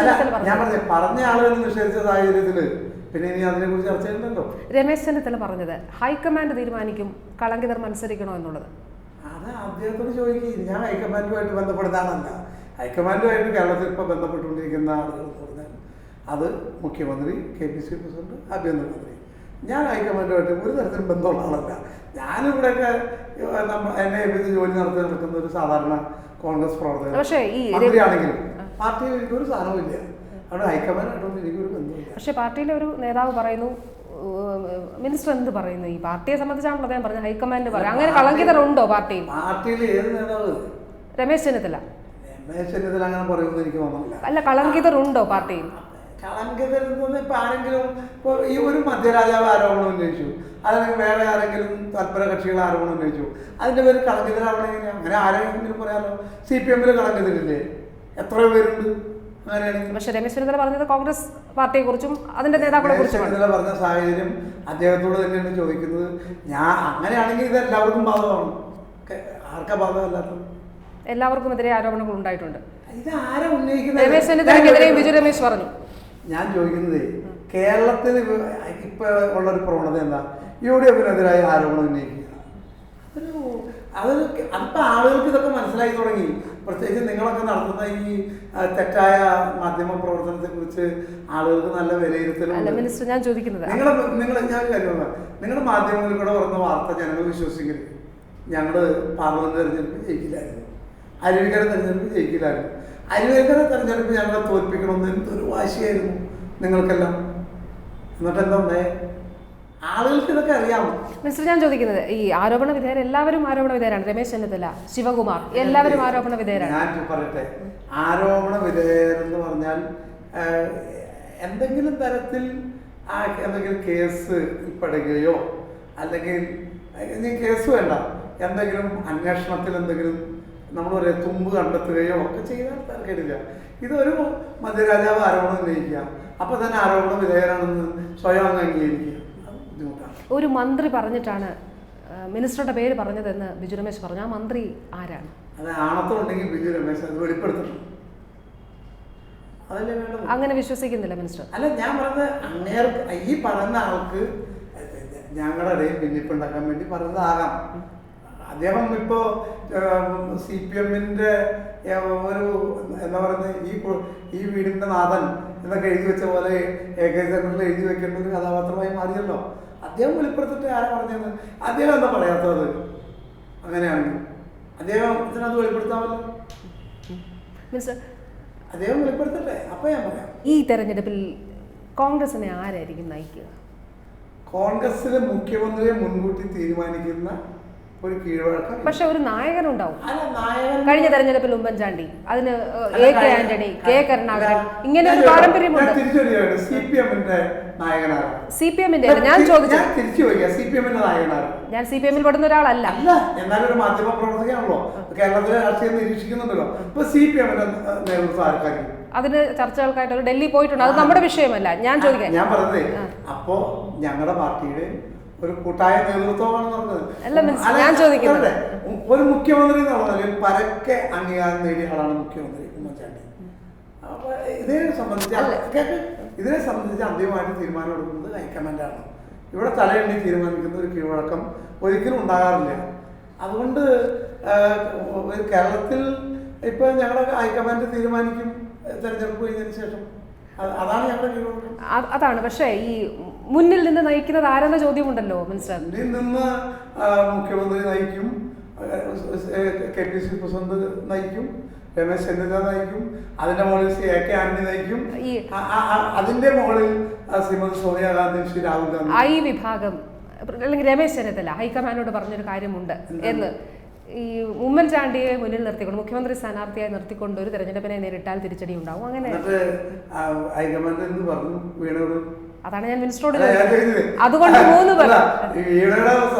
ഞാൻ പറഞ്ഞ ആളുകൾ നിഷേധിച്ച സാഹചര്യത്തിൽ പിന്നെ ഇനി അതിനെ കുറിച്ച് ചർച്ച ചെയ്യുന്നുണ്ടോ? രമേശ് ചെന്നിത്തല പറഞ്ഞത് ഹൈക്കമാൻഡ് തീരുമാനിക്കും കളങ്കിതർ മത്സരിക്കണോ എന്നുള്ളത്. അത് അദ്ദേഹത്തോട് ചോദിക്കും. ഞാൻ ഹൈക്കമാൻഡുമായിട്ട് ബന്ധപ്പെടുന്നതാണല്ല. ഹൈക്കമാൻഡുമായിട്ട് കേരളത്തിൽ ഇപ്പോൾ ബന്ധപ്പെട്ടുകൊണ്ടിരിക്കുന്ന ആളുകൾ എന്ന് പറഞ്ഞാൽ അത് മുഖ്യമന്ത്രി, KPC പ്രസിഡന്റ്, ആഭ്യന്തരമന്ത്രി. ഞാൻ ഹൈക്കമാൻഡുമായിട്ട് ഒരു തരത്തിലും ബന്ധമുള്ള ആളല്ല. ഞാനിവിടെയൊക്കെ എന്നെ ഏൽപ്പിച്ച് ജോലി നടക്കുന്ന ഒരു സാധാരണ കോൺഗ്രസ് പ്രവർത്തകൻ മന്ത്രിയാണെങ്കിലും പാർട്ടിയിൽ എനിക്കൊരു സാധനമില്ല. അവിടെ ഹൈക്കമാൻഡായിട്ടൊന്നും എനിക്കൊരു ബന്ധമില്ല. പക്ഷേ പാർട്ടിയിലെ ഒരു നേതാവ് പറയുന്നു, മിനിസ്റ്റർ എന്ത് പറയുന്നു, ഈ പാർട്ടിയെ സംബന്ധിച്ചാണല്ലോ അദ്ദേഹം പറഞ്ഞത്, ഹൈക്കമാൻഡ് പറയും. അങ്ങനെ കളങ്കിതർ ഉണ്ടോ പാർട്ടിയിൽ? പാർട്ടിയിൽ ഏത് നേതാവ്? രമേശ് ചെന്നിത്തല. രമേശ് ചെന്നിത്തല അങ്ങനെ പറയുമെന്ന് എനിക്ക് തോന്നുന്നില്ല. അല്ല, കളങ്കിതർ ഉണ്ടോ പാർട്ടിയിൽ? കളങ്കിതർ ഇപ്പം ആരെങ്കിലും ഇപ്പോൾ ഈ ഒരു മധ്യരാജാവ് ആരോപണം ഉന്നയിച്ചു, അല്ലെങ്കിൽ വേറെ ആരെങ്കിലും തൽപര കക്ഷികൾ ആരോപണം ഉന്നയിച്ചു, അതിൻ്റെ പേര് കളങ്കിതരാവണമെങ്കിൽ അങ്ങനെ ആരെങ്കിലും പറയാമല്ലോ. CPM കളങ്കിതരില്ലേ? എത്രയോ പേരുണ്ട് അങ്ങനെയാണെങ്കിൽ. പക്ഷേ രമേശ് ചെന്നിത്തല പറഞ്ഞത് കോൺഗ്രസ് പാർട്ടിയെ കുറിച്ചും അതിന്റെ നേതാക്കളെ കുറിച്ചും പറഞ്ഞ സാഹചര്യം അദ്ദേഹത്തോട് തന്നെയാണ് ചോദിക്കുന്നത്. ഞാൻ അങ്ങനെയാണെങ്കിൽ ഇത് എല്ലാവർക്കും ബാധകമാണ്. ആർക്കാ ബാധകമല്ലാത്തത്? എല്ലാവർക്കും എതിരെ ആരോപണങ്ങൾ ഉണ്ടായിട്ടുണ്ട്. ഇത് ആരാ ഉന്നയിക്കുന്നത്? രമേശ് ചെന്നിത്തലയ്ക്കെതിരെയും ബിജു രമേശ് പറഞ്ഞു. ഞാൻ ചോദിക്കുന്നത് കേരളത്തിൽ ഇപ്പൊ ഉള്ളൊരു പ്രവണത എന്താ? UDFനെതിരായ ആരോപണം ഉന്നയിക്കുക. അതിപ്പോൾ ആളുകൾക്ക് ഇതൊക്കെ മനസ്സിലായി തുടങ്ങി. പ്രത്യേകിച്ച് നിങ്ങളൊക്കെ നടത്തുന്ന ഈ തെറ്റായ മാധ്യമ പ്രവർത്തനത്തെ കുറിച്ച് ആളുകൾക്ക് നല്ല വിലയിരുത്തലുണ്ട്. ഞാൻ ചോദിക്കുന്നത് നിങ്ങളുടെ മാധ്യമങ്ങളിൽ കൂടെ പറഞ്ഞ വാർത്ത ജനങ്ങൾ വിശ്വസിക്കരുത്. ഞങ്ങൾ പാർലമെന്റ് തെരഞ്ഞെടുപ്പ് ജയിക്കില്ലായിരുന്നു, അരുവിക്കര തെരഞ്ഞെടുപ്പ് ജയിക്കില്ലായിരുന്നു. അരുവിക്കര തെരഞ്ഞെടുപ്പ് ഞങ്ങളെ തോൽപ്പിക്കണമെന്ന് എന്തൊരു വാശിയായിരുന്നു നിങ്ങൾക്കെല്ലാം. എന്നിട്ട് എന്താ ഉണ്ടായേ? ആളുകൾക്ക് ഇതൊക്കെ അറിയാമോ? മിസ്റ്റർ, ഞാൻ ചോദിക്കുന്നത്, ഈ ആരോപണ വിധേയർ എല്ലാവരും ആരോപണ വിധേയരാണ്. രമേശ് ചെന്നിത്തല, ശിവകുമാർ, എല്ലാവരും ആരോപണ വിധേയരാണ്. ഞാൻ പറയട്ടെ, ആരോപണ വിധേയരെന്ന് പറഞ്ഞാൽ എന്തെങ്കിലും തരത്തിൽ എന്തെങ്കിലും കേസ് പെടുകയോ അല്ലെങ്കിൽ കേസ് വേണ്ട, എന്തെങ്കിലും അന്വേഷണത്തിൽ എന്തെങ്കിലും നമ്മൾ പറയാം തുമ്പ് കണ്ടെത്തുകയോ ഒക്കെ ചെയ്താൽ തർക്കമില്ല. ഇതൊരു മധ്യരാജാവ് ആരോപണം ഉന്നയിക്കുക, അപ്പൊ തന്നെ ആരോപണ വിധേയരാണെന്ന് സ്വയം അംഗീകരിക്കുക. ഒരു മന്ത്രി പറഞ്ഞിട്ടാണ് മിനിസ്റ്ററുടെ പേര് പറഞ്ഞതെന്ന് ബിജു രമേശ് പറഞ്ഞു. ആ മന്ത്രി ആരാണ്? അത് ആണത്തം ഉണ്ടെങ്കിൽ ബിജു രമേശ് അത് വെളിപ്പെടുത്തണം. അതല്ലേ വേണ്ടത്. അങ്ങനെ വിശ്വസിക്കുന്നില്ല മിനിസ്റ്റർ? അല്ല, ഞാൻ പറഞ്ഞത് ഈ പറയുന്ന ആൾക്ക് ഞങ്ങളുടെ ഇടയിൽ ഭിന്നിപ്പുണ്ടാക്കാൻ വേണ്ടി പറഞ്ഞതാകാം. അദ്ദേഹം ഇപ്പോ CPMന്റെ ഒരു എന്താ പറയുന്നത് ഈ വീടിന്റെ നാഥൻ എന്നൊക്കെ എഴുതി വെച്ച പോലെ AK സെന്ററിൽ എഴുതി വെക്കേണ്ട ഒരു കഥാപാത്രമായി മാറിയല്ലോ. അദ്ദേഹം വെളിപ്പെടുത്തിട്ട് ആരാ പറഞ്ഞത്? അദ്ദേഹം എന്താ പറയാത്തത്? അങ്ങനെയാണെങ്കിൽ അദ്ദേഹത്തിനത് വെളിപ്പെടുത്താമല്ലോ. അദ്ദേഹം വെളിപ്പെടുത്തട്ടെ, അപ്പൊ ഞാൻ പറയാം. ഈ തെരഞ്ഞെടുപ്പിൽ കോൺഗ്രസിനെ ആരായിരിക്കും നയിക്കുക? കോൺഗ്രസിലെ മുഖ്യമന്ത്രിയെ മുൻകൂട്ടി തീരുമാനിക്കുന്ന ഒരു കീഴ്വഴക്കം. പക്ഷെ ഒരു നായകനുണ്ടാവും. അല്ല, നായകൻ കഴിഞ്ഞ തെരഞ്ഞെടുപ്പിൽ ഉമ്മൻചാണ്ടി, അതിന് കെ ആന്റണി, കെ കരുണാകരൻ, ഇങ്ങനെ ഒരു പാരമ്പര്യമുണ്ട്. തിരിച്ചറിയാണ് CPM-ന്റെ നായകനാണ്. CPM-ന്റെ ഞാൻ ചോദിച്ചു. തിരിച്ചു ചോദിക്കാം, CPM-ന്റെ നായകനാണ്. ഞാൻ CPM-ൽ പെടുന്ന ഒരാളല്ല. അല്ല, എന്നാലും ഒരു മാധ്യമ പ്രവർത്തകയാണല്ലോ, കേരളത്തിലെ രാഷ്ട്രീയം നിരീക്ഷിക്കുന്നുണ്ടല്ലോ. ഇപ്പൊ CPM-ന്റെ നേതൃത്വം ആർക്കായിരിക്കും? അതിന് ചർച്ചകൾക്കായിട്ട് ഡൽഹി പോയിട്ടുണ്ട്. അത് നമ്മുടെ വിഷയമല്ല. ഞാൻ ചോദിക്കാം. ഞാൻ പറഞ്ഞതേ, അപ്പോ ഞങ്ങളുടെ പാർട്ടിയുടെ ഒരു കൂട്ടായ നേതൃത്വമാണ് പറഞ്ഞത്. ഞാൻ ചോദിക്കുന്നത് ഒരു മുഖ്യമന്ത്രി എന്നുള്ളത് പരക്കെ അംഗീകാരം നേടിയ ആളാണ് മുഖ്യമന്ത്രി ഉമ്മൻചാണ്ടി. അപ്പൊ ഇതിനെ സംബന്ധിച്ച് അന്തിമമായിട്ട് തീരുമാനം എടുക്കുന്നത് ഹൈക്കമാൻഡാണ്. ഇവിടെ തലയെണ്ണി തീരുമാനിക്കുന്ന ഒരു കീഴ്വഴക്കം ഒരിക്കലും ഉണ്ടാകാറില്ല. അതുകൊണ്ട് കേരളത്തിൽ ഇപ്പൊ ഞങ്ങളുടെ ഹൈക്കമാൻഡ് തീരുമാനിക്കും തെരഞ്ഞെടുപ്പ് കഴിഞ്ഞതിന് ശേഷം. അതാണ് ഞങ്ങളുടെ കീഴ്വഴക്കം. അതാണ്. പക്ഷേ ഈ മുന്നിൽ നിന്ന് നയിക്കുന്നത് ആരെന്ന ചോദ്യമുണ്ടല്ലോ മിനിസ്റ്റർ. മുന്നിൽ നിന്ന് മുഖ്യമന്ത്രി നയിക്കും, KPC പ്രസിഡന്റ് നയിക്കും, രമേശ് ചെന്നിത്തല നയിക്കും, അതിന്റെ മുകളിൽ AK ആന്റണി നയിക്കും, അതിന്റെ മുകളിൽ ശ്രീമതി സോണിയാഗാന്ധി, ശ്രീ രാഹുൽ ഗാന്ധി. ഈ വിഭാഗം അല്ലെങ്കിൽ രമേശ് ചെന്നിത്തല ഹൈക്കമാൻഡോട് പറഞ്ഞൊരു കാര്യമുണ്ട് എന്ന്. ഈ ഉമ്മൻചാണ്ടിയെ മുന്നിൽ നിർത്തിക്കൊണ്ട് മുഖ്യമന്ത്രി സ്ഥാനാർത്ഥിയായി നിർത്തിക്കൊണ്ട് ഒരു തെരഞ്ഞെടുപ്പിനെ നേരിട്ടാൽ തിരിച്ചടി ഉണ്ടാവും. അങ്ങനെ ഹൈക്കമാൻഡ് എന്ന് പറഞ്ഞു വീണോട്. അതാണ് ഞാൻ മിനിസ്റ്ററോട് അതുകൊണ്ട് 3 പേർ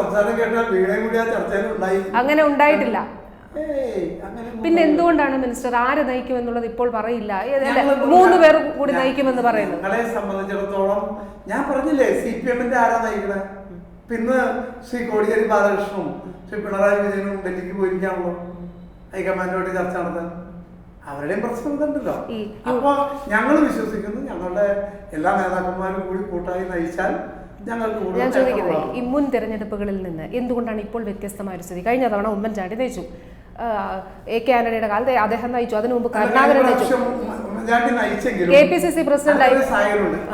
സംസാരം കേട്ടാൽ വീണയും കൂടി ആ ചർച്ചയിൽ അങ്ങനെ ഉണ്ടായിട്ടില്ല. പിന്നെ എന്തുകൊണ്ടാണ് മിനിസ്റ്റർ ആര് നയിക്കും എന്നുള്ളത് ഇപ്പോൾ പറയില്ല? 3 പേർ കൂടി നയിക്കുമെന്ന് പറയുന്നു. ഞങ്ങളെ സംബന്ധിച്ചിടത്തോളം ഞാൻ പറഞ്ഞില്ലേ, CPM-ന്റെ ആരാ നയിക്കണേ? പിന്നെ ശ്രീ കോടിയേരി ബാലകൃഷ്ണനും ശ്രീ പിണറായി വിജയനും ഡൽഹിക്ക് പോയിരിക്കാണല്ലോ ഹൈക്കമാൻഡോട് ചർച്ച നടത്താൻ. അവരുടെയും പ്രശ്നം ഇതുണ്ടല്ലോ. അപ്പൊ ഞങ്ങൾ വിശ്വസിക്കുന്നു ഞങ്ങളുടെ എല്ലാ നേതാക്കന്മാരും കൂടി കൂട്ടായി നയിച്ചാൽ ഞങ്ങൾക്ക്. ഞാൻ ചോദിക്കുന്നത്, ഈ മുൻ തെരഞ്ഞെടുപ്പുകളിൽ നിന്ന് എന്തുകൊണ്ടാണ് ഇപ്പോൾ വ്യത്യസ്തമായ ഒരു സ്ഥിതി? കഴിഞ്ഞ തവണ ഉമ്മൻചാണ്ടി നയിച്ചു, AK ആന്റണിയുടെ കാലത്ത് അദ്ദേഹം നയിച്ചു, അതിനു മുമ്പ് കരുണാകരൻ നയിച്ചു, KPCC പ്രസിഡന്റായി.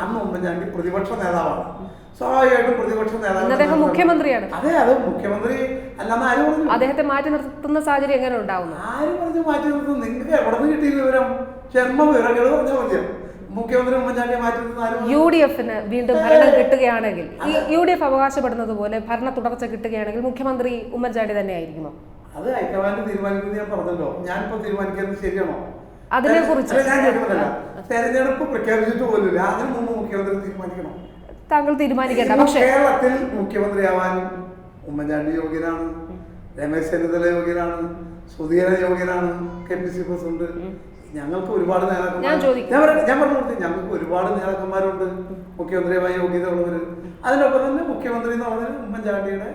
അന്ന് ഉമ്മൻചാണ്ടി പ്രതിപക്ഷ നേതാവാണ്, സ്വാഭാവികമായിട്ടും പ്രതിപക്ഷ നേതാവ്. അദ്ദേഹം മുഖ്യമന്ത്രിയാണ്. അതെ, അത് മുഖ്യമന്ത്രി അല്ലാന്ന് ആര് പറഞ്ഞു? അദ്ദേഹത്തെ മാറ്റി നിർത്തുന്ന സാഹചര്യം എങ്ങനെ ഉണ്ടാവുന്നു? ആര് പറഞ്ഞു മാറ്റി നിർത്തുന്നു? നിങ്ങൾക്ക് എവിടെ നിന്ന് കിട്ടിയ വിവരം? ജന്മ വിവരങ്ങൾ പറഞ്ഞാൽ മതിയോ? മുഖ്യമന്ത്രി ഉമ്മൻചാണ്ടിയെ മാറ്റി നിർത്തുന്ന UDF-ന് വീണ്ടും ഭരണം കിട്ടുകയാണെങ്കിൽ, ഈ UDF അവകാശപ്പെടുന്നത് പോലെ ഭരണ തുടർച്ച കിട്ടുകയാണെങ്കിൽ മുഖ്യമന്ത്രി ഉമ്മൻചാണ്ടി തന്നെ ആയിരിക്കുമോ? അത് ഹൈക്കമാൻഡ് തീരുമാനിക്കുന്നത് ഞാൻ പറഞ്ഞല്ലോ. ഞാനിപ്പോ തീരുമാനിക്കുന്നത് ശരിയാണോ? അതിനെ കുറിച്ച് ഞാൻ കേൾക്കുന്നില്ല. തെരഞ്ഞെടുപ്പ് പ്രഖ്യാപിച്ചിട്ട് പോലും അതിന് മുമ്പ് മുഖ്യമന്ത്രി തീരുമാനിക്കണം. താങ്കൾ തീരുമാനിക്കേണ്ട. പക്ഷേ കേരളത്തിൽ മുഖ്യമന്ത്രിയാവാൻ ഉമ്മൻചാണ്ടി യോഗ്യനാണ്, രമേശ് ചെന്നിത്തല യോഗ്യനാണ്, സുധീരൻ യോഗ്യനാണ്, KPC പ്രസിഡന്റ്. ഞങ്ങൾക്ക് ഒരുപാട് നേതാക്കന്മാർ, ഞാൻ പറഞ്ഞു, ഞങ്ങൾക്ക് ഒരുപാട് നേതാക്കന്മാരുണ്ട് മുഖ്യമന്ത്രിയുമായി യോഗ്യത ഉള്ളവര്. അതിനൊപ്പം തന്നെ മുഖ്യമന്ത്രി എന്ന് പറഞ്ഞാൽ ഉമ്മൻചാണ്ടിയുടെ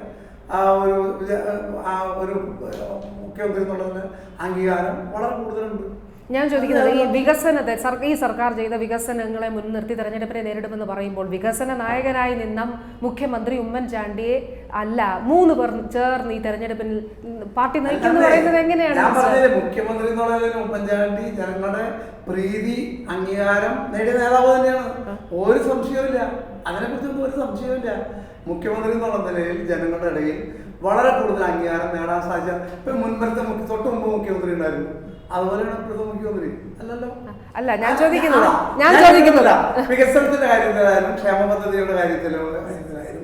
ഒരു മുഖ്യമന്ത്രി എന്നുള്ളതിന് അംഗീകാരം വളരെ കൂടുതലുണ്ട്. ഞാൻ ചോദിക്കുന്നത്, ഈ വികസനത്തെ ഈ സർക്കാർ ചെയ്ത വികസനങ്ങളെ മുൻനിർത്തി തെരഞ്ഞെടുപ്പിനെ നേരിടുമെന്ന് പറയുമ്പോൾ വികസന നായകനായി നിന്ന മുഖ്യമന്ത്രി ഉമ്മൻചാണ്ടിയെ അല്ല 3 പേർ ചേർന്ന് ഈ തെരഞ്ഞെടുപ്പിൽ പാർട്ടി നയിക്കുമെന്ന് പറയുന്നത് എങ്ങനെയാണ്? മുഖ്യമന്ത്രി എന്നുള്ളതിൽ ഉമ്മൻചാണ്ടി ജനങ്ങളുടെ പ്രീതി അംഗീകാരം നേടിയ നേതാവ് തന്നെയാണ്. ഒരു സംശയവുമില്ല, അതിനെക്കുറിച്ചൊന്നും ഒരു സംശയവുമില്ല. മുഖ്യമന്ത്രി എന്നുള്ള നിലയിൽ ജനങ്ങളുടെ ഇടയിൽ വളരെ കൂടുതൽ അംഗീകാരം നേടാൻ സാധിച്ച ഇപ്പൊ മുൻപത്തെ തൊട്ട് മുമ്പ് മുഖ്യമന്ത്രി ഉണ്ടായിരുന്നു, അതുപോലെയാണ് ഇപ്പോഴത്തെ മുഖ്യമന്ത്രി അല്ലല്ലോ. അല്ല, ഞാൻ ചോദിക്കുന്നില്ല. വികസനത്തിന്റെ കാര്യത്തിലായാലും ക്ഷേമ പദ്ധതിയുടെ കാര്യത്തിലായാലും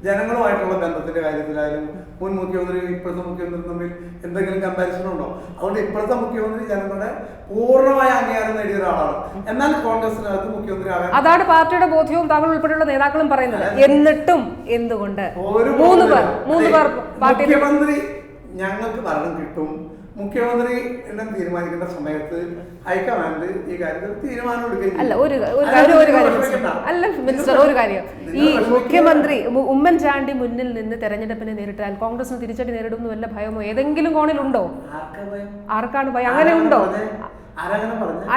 ജനങ്ങളുമായിട്ടുള്ള ബന്ധത്തിന്റെ കാര്യത്തിലായാലും മുൻ മുഖ്യമന്ത്രി ഇപ്പോഴത്തെ മുഖ്യമന്ത്രി തമ്മിൽ എന്തെങ്കിലും കമ്പാരിസൺ ഉണ്ടോ? അതുകൊണ്ട് ഇപ്പോഴത്തെ മുഖ്യമന്ത്രി ജനങ്ങളുടെ പൂർണ്ണമായ അംഗീകാരം നേടിയ ഒരാളാണ്. എന്നാൽ കോൺഗ്രസിനകത്ത് മുഖ്യമന്ത്രി ആകാൻ അതാണ് പാർട്ടിയുടെ ബോധ്യവും താങ്കൾ ഉൾപ്പെടെയുള്ള നേതാക്കളും പറയുന്നത്. എന്നിട്ടും എന്തുകൊണ്ട് 3 പേർ മുഖ്യമന്ത്രി ഞങ്ങൾക്ക് ഭരണം കിട്ടും, മുഖ്യമന്ത്രി എല്ലാം തീരുമാനിക്കേണ്ട സമയത്ത് ഹൈക്കമാൻഡ് ഈ കാര്യത്തിൽ തീരുമാനം എടുക്കുകയും അല്ല മിനിസ്റ്റർ, ഒരു കാര്യം, ഈ മുഖ്യമന്ത്രി ഉമ്മൻചാണ്ടി മുന്നിൽ നിന്ന് തെരഞ്ഞെടുപ്പിനെ നേരിട്ടാൽ കോൺഗ്രസിന് തിരിച്ചടി നേരിടുന്നു വല്ല ഭയമോ ഏതെങ്കിലും കോണിലുണ്ടോ? ആർക്കാണ് ഭയം? അങ്ങനെ ഉണ്ടോ?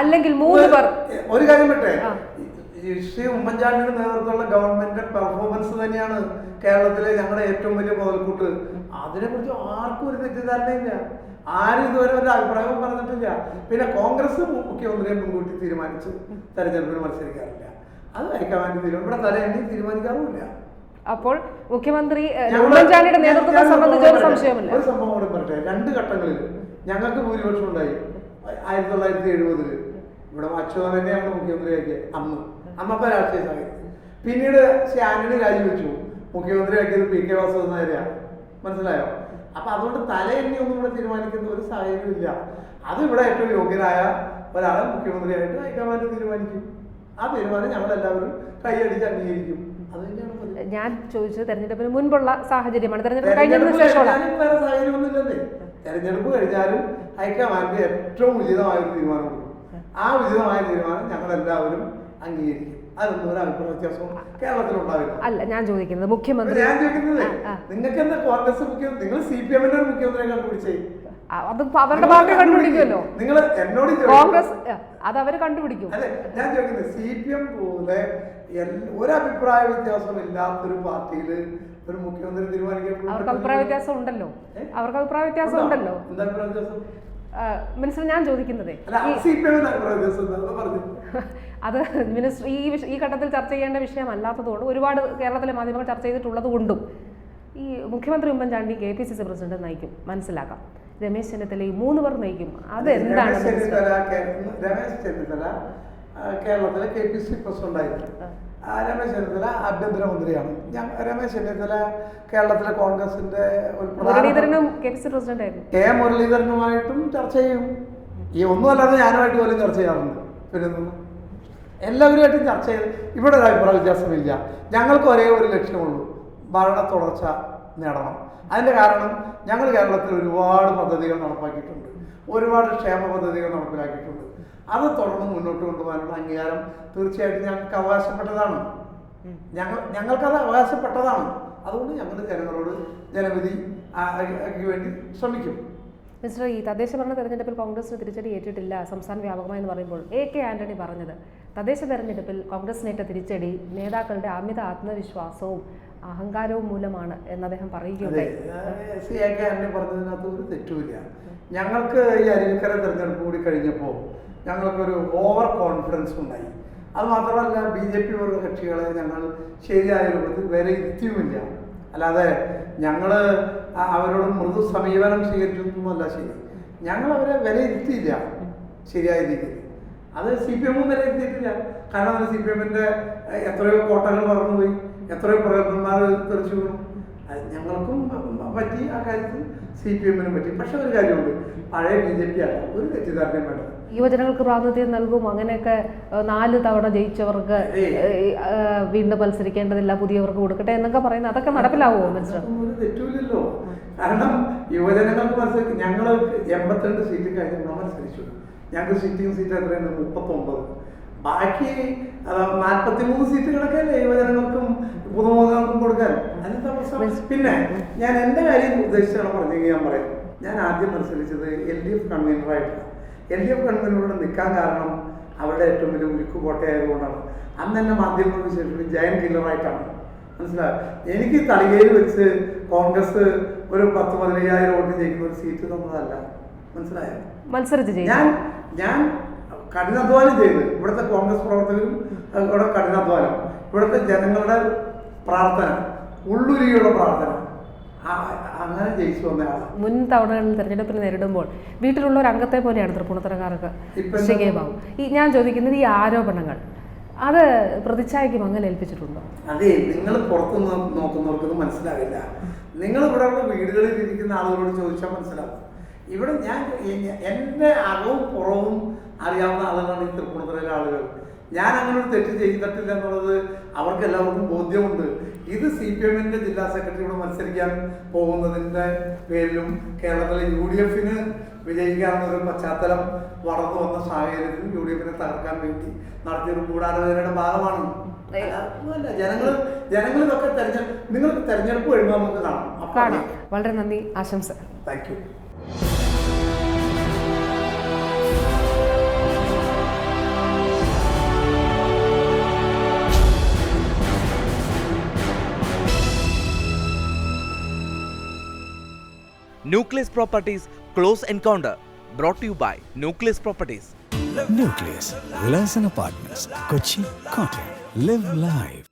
അല്ലെങ്കിൽ 3 പേർ ഒരു കാര്യം പറ്റേ, ശ്രീ ഉമ്മൻചാണ്ടിയുടെ നേതൃത്വമുള്ള ഗവൺമെന്റിന്റെ പെർഫോമൻസ് തന്നെയാണ് കേരളത്തിലെ ഞങ്ങളുടെ ഏറ്റവും വലിയ മുതൽക്കൂട്ട്. അതിനെക്കുറിച്ച് ആർക്കും ഒരു തെറ്റിദ്ധാരണയില്ല, ആരും ഇതുവരെ ഒരു അഭിപ്രായവും പറഞ്ഞിട്ടില്ല. പിന്നെ കോൺഗ്രസ് മുഖ്യമന്ത്രിയെ മുൻകൂട്ടി തീരുമാനിച്ച് തെരഞ്ഞെടുപ്പിന് മത്സരിക്കാറില്ല, അത് ഹൈക്കമാൻഡ് ഇവിടെ തലയെണ്ണി തീരുമാനിക്കാറുമില്ല. അപ്പോൾ മുഖ്യമന്ത്രി ഉമ്മൻചാണ്ടിയുടെ നേതൃത്വത്തെ സംബന്ധിച്ച് ഒരു സംശയമില്ല. ഒരു സംഭവം കൂടി പറയട്ടെ, 2 ഘട്ടങ്ങളിൽ ഞങ്ങൾക്ക് ഭൂരിപക്ഷം ഉണ്ടായി. 1970 ഇവിടെ അച്യുതൻ തന്നെയാണ് മുഖ്യമന്ത്രിയാക്കിയത്. അന്നത്തെ രാഷ്ട്രീയ സാഹചര്യം. പിന്നീട് ശ്രീ ആന്റണി രാജിവെച്ചു. മുഖ്യമന്ത്രിയാക്കിയത് PK വാസുദേവൻ നായരെയാണ്. മനസ്സിലായോ? അപ്പൊ അതുകൊണ്ട് തലയെണ്ണി ഒന്നും ഇവിടെ തീരുമാനിക്കുന്ന ഒരു സാഹചര്യം ഇല്ല. അത് ഇവിടെ ഏറ്റവും യോഗ്യനായ ഒരാളെ മുഖ്യമന്ത്രിയായിട്ട് ഹൈക്കമാൻഡ് തീരുമാനിക്കും. ആ തീരുമാനം ഞങ്ങളെല്ലാവരും കൈയടിച്ച് അംഗീകരിക്കും. അത് തന്നെയാണ് ഞാൻ ചോദിച്ചത് തെരഞ്ഞെടുപ്പിന് മുൻപുള്ള സാഹചര്യമാണ്. തെരഞ്ഞെടുപ്പ് കഴിഞ്ഞതിന് ശേഷമുള്ള വേറെ സാഹചര്യമൊന്നുമില്ലല്ലേ. തെരഞ്ഞെടുപ്പ് കഴിഞ്ഞാലും ഹൈക്കമാൻഡ് ഏറ്റവും ഉചിതമായ ഒരു തീരുമാനം കൊടുക്കും. ആ ഉചിതമായ തീരുമാനം ഞങ്ങളെല്ലാവരും അംഗീകരിക്കും. അതൊന്നും ഒരു അഭിപ്രായ വ്യത്യാസവും കേരളത്തിലുണ്ടാവില്ല. അല്ല, ഞാൻ ചോദിക്കുന്നത് മുഖ്യമന്ത്രി, ഞാൻ ചോദിക്കുന്നത് നിങ്ങൾക്ക് എന്താ കോൺഗ്രസ് മുഖ്യമന്ത്രി, നിങ്ങൾ CPM ഒരു മുഖ്യമന്ത്രിയെ കണ്ടുപിടിച്ചേ. അത് അവരുടെ പാർട്ടി കണ്ടുപിടിക്കുമല്ലോ. നിങ്ങൾ എന്നോട് കോൺഗ്രസ് അത് അവര് കണ്ടുപിടിക്കും. അതെ, ഞാൻ ചോദിക്കുന്നത് CPM പോലെ ഒരു അഭിപ്രായ വ്യത്യാസം ഇല്ലാത്തൊരു പാർട്ടിയിൽ ഒരു മുഖ്യമന്ത്രി തീരുമാനിക്കപ്പെടും. അവർക്ക് അഭിപ്രായ വ്യത്യാസം ഉണ്ടല്ലോ. അവർക്ക് അഭിപ്രായ വ്യത്യാസം ഉണ്ടല്ലോ. എന്താ അഭിപ്രായ വ്യത്യാസം? മിനിസ്റ്റർ, ഞാൻ ചോദിക്കുന്നത് അത് മിനിസ്റ്റർ ഈ ഘട്ടത്തിൽ ചർച്ച ചെയ്യേണ്ട വിഷയമല്ലാത്തതുകൊണ്ട് ഒരുപാട് കേരളത്തിലെ മാധ്യമങ്ങൾ ചർച്ച ചെയ്തിട്ടുള്ളത് കൊണ്ടും ഈ മുഖ്യമന്ത്രി ഉമ്മൻചാണ്ടി KPCC പ്രസിഡന്റ് നയിക്കും, മനസ്സിലാക്കാം. രമേശ് ചെന്നിത്തല ഈ 3 പേർ നയിക്കും. അത് എന്താണ്? രമേശ് ചെന്നിത്തല കേരളത്തിലെ KPCC പ്രസിഡന്റായിരുന്നു. രമേശ് ചെന്നിത്തല ആഭ്യന്തരമന്ത്രിയാണ്. രമേശ് ചെന്നിത്തല കേരളത്തിലെ കോൺഗ്രസിന്റെ മുരളീധരനും KPCC പ്രസിഡന്റ് ആയിരുന്നു. മുരളീധരനുമായിട്ടും ചർച്ച ചെയ്യും. ഈ ഒന്നുമല്ലാതെ ഞാനുമായിട്ട് പോലും ചർച്ച ചെയ്യാറുണ്ട്. പിന്നെ എല്ലാവരുമായിട്ടും ചർച്ച ചെയ്ത് ഇവിടെ ഒരു അഭിപ്രായ വ്യത്യാസമില്ല. ഞങ്ങൾക്ക് ഒരേ ഒരു ലക്ഷ്യമുള്ളൂ, ഭരണ തുടർച്ച നേടണം. അതിൻ്റെ കാരണം ഞങ്ങൾ കേരളത്തിൽ ഒരുപാട് പദ്ധതികൾ നടപ്പാക്കിയിട്ടുണ്ട്, ഒരുപാട് ക്ഷേമ പദ്ധതികൾ നടപ്പിലാക്കിയിട്ടുണ്ട്. അത് തുടർന്ന് മുന്നോട്ട് കൊണ്ടുപോകാനുള്ള അംഗീകാരം തീർച്ചയായിട്ടും ഞങ്ങൾക്ക് അവകാശപ്പെട്ടതാണ്. ഞങ്ങൾക്കത് അവകാശപ്പെട്ടതാണ്. അതുകൊണ്ട് ഞങ്ങൾ ജനങ്ങളോട് ജനവിധിക്ക് വേണ്ടി ശ്രമിക്കും. മിസ്റ്റർ, ഈ തദ്ദേശ ഭരണ തെരഞ്ഞെടുപ്പിൽ കോൺഗ്രസിന് തിരിച്ചടി ഏറ്റിട്ടില്ല സംസ്ഥാന വ്യാപകമായി എന്ന് പറയുമ്പോൾ AK ആന്റണി പറഞ്ഞത് തദ്ദേശ തെരഞ്ഞെടുപ്പിൽ കോൺഗ്രസിനേറ്റ തിരിച്ചടി നേതാക്കളുടെ അമിത ആത്മവിശ്വാസവും അഹങ്കാരവും മൂലമാണ് എന്ന് അദ്ദേഹം പറയുകയുണ്ടായി. AK ആന്റണി പറഞ്ഞതിനകത്ത് ഒരു തെറ്റുമില്ല. ഞങ്ങൾക്ക് ഈ അരുവിക്കര തെരഞ്ഞെടുപ്പ് കൂടി കഴിഞ്ഞപ്പോൾ ഞങ്ങൾക്കൊരു ഓവർ കോൺഫിഡൻസ് ഉണ്ടായി. അത് മാത്രമല്ല BJP പോലുള്ള കക്ഷികളെ ഞങ്ങൾ ശരിയായ രൂപത്തിൽ വിലയിരുത്തിയുമില്ല. അല്ലാതെ ഞങ്ങൾ അവരോട് മൃദു സമീപനം സ്വീകരിച്ചൊന്നുമല്ല ശരി. ഞങ്ങൾ അവരെ വിലയിരുത്തിയില്ല ശരിയായ രീതിയിൽ. അത് CPM വിലയിരുത്തിയിട്ടില്ല. കാരണം അത് CPM-ന്റെ എത്രയോ കോട്ടകൾ വളർന്നുപോയി, എത്രയോ പ്രഗത്ഭന്മാർ തെറിച്ചു വീണു. ഞങ്ങൾക്കും പറ്റി ആ കാര്യത്തിൽ, CPM-നും പറ്റി. പക്ഷെ ഒരു കാര്യമുണ്ട്, പഴയ BJP അല്ല, ഒരു തെറ്റിദ്ധാരണയും വേണ്ട. യുവജനങ്ങൾക്ക് പ്രാതിനിധ്യം നൽകും, അങ്ങനെയൊക്കെ 4 തവണ ജയിച്ചവർക്ക് വീണ്ടും മത്സരിക്കേണ്ടതില്ല, പുതിയവർക്ക് കൊടുക്കട്ടെ എന്നൊക്കെ പറയുന്നത് അതൊക്കെ നടപ്പിലാവുമോ മിനിസ്റ്റർ? ഒരു തെറ്റുമില്ലല്ലോ. കാരണം യുവജനങ്ങൾക്ക് മത്സരിക്കും. ഞങ്ങൾ 82 സീറ്റ് കഴിഞ്ഞ മത്സരിച്ചു. ഞങ്ങൾക്ക് സിറ്റിംഗ് സീറ്റ് എത്രയാണ്? 39. ബാക്കി 43 സീറ്റ് കിടക്കല്ലേ യുവജനങ്ങൾക്കും പുതുമുഖങ്ങൾക്കും കൊടുക്കാൻ. അതിനെന്താ പ്രശ്നം? പിന്നെ ഞാൻ എൻ്റെ കാര്യം ഉദ്ദേശിച്ചാണ് പറഞ്ഞെങ്കിൽ ഞാൻ പറയും, ഞാൻ ആദ്യം മത്സരിച്ചത് LDF കൺവീനറായിട്ടാണ്. LDF കൺവീനറോട് നിൽക്കാൻ കാരണം അവരുടെ ഏറ്റവും വലിയ ഉരുക്കുകോട്ടയായതുകൊണ്ടാണ്. അന്ന് തന്നെ മാധ്യമങ്ങൾ വിശേഷിച്ച് ജയൻ കില്ലറായിട്ടാണ്. മനസ്സിലായോ? എനിക്ക് തളികയിൽ വെച്ച് കോൺഗ്രസ് ഒരു 10-15,000 വോട്ട് ജയിക്കുന്ന ഒരു സീറ്റ് തന്നതല്ല. മനസ്സിലായോ? മത്സരിച്ച് ഞാൻ കഠിനാധ്വാനം ചെയ്ത്, ഇവിടുത്തെ കോൺഗ്രസ് പ്രവർത്തകരും ഇവിടെ കഠിനാധ്വാനം, ഇവിടുത്തെ ജനങ്ങളുടെ പ്രാർത്ഥന, ഉള്ളുരുകിയുള്ള പ്രാർത്ഥന, അങ്ങനെ ജയിച്ചു വന്ന ആളാണ്. മുൻ തവണകളിൽ തെരഞ്ഞെടുപ്പിൽ നേരിടുമ്പോൾ വീട്ടിലുള്ള ഒരു അംഗത്തെ പോലെയാണ് തൃപ്പൂണിത്തുറക്കാർക്ക് ശ്രീ ബാബു. ഞാൻ ചോദിക്കുന്നത് ഈ ആരോപണങ്ങൾ അത് പ്രതിച്ഛായയ്ക്ക് മങ്ങൽ ഏൽപ്പിച്ചിട്ടുണ്ടോ? അതെ, നിങ്ങൾ പുറത്തു നോക്കുന്നവർക്ക് മനസ്സിലാവില്ല. നിങ്ങൾ ഇവിടെ വീടുകളിൽ ഇരിക്കുന്ന ആളുകളോട് ചോദിച്ചാൽ മനസ്സിലാവും. ഇവിടെ ഞാൻ എൻ്റെ അകവും പുറവും അറിയാവുന്ന ആളുകളാണ് ഈ തൃപ്പൂണിത്തുറയിലെ ആളുകൾ. ഞാൻ അങ്ങനെ ഒരു തെറ്റ് ചെയ്തിട്ടില്ല എന്നുള്ളത് അവർക്ക് എല്ലാവർക്കും ബോധ്യമുണ്ട്. ഇത് CPM-ന്റെ ജില്ലാ സെക്രട്ടറി ഇവിടെ മത്സരിക്കാൻ പോകുന്നതിൻ്റെ പേരിലും കേരളത്തിലെ UDF-ന് വിജയിക്കാവുന്ന ഒരു പശ്ചാത്തലം വളർന്നു വന്ന സാഹചര്യത്തിൽ UDF-നെ തകർക്കാൻ വേണ്ടി നടത്തിയൊരു ഗൂഢാലോചനയുടെ ഭാഗമാണ്. ജനങ്ങൾ ഇതൊക്കെ നിങ്ങൾക്ക് തെരഞ്ഞെടുപ്പ് കഴിയുമ്പോൾ നമുക്ക് കാണാം. വളരെ നന്ദി, ആശംസ. Thank you. Nucleus Properties Close Encounter, brought to you by Nucleus Properties. Nucleus Villas and Apartments, Kochi, Kottayam. Live life.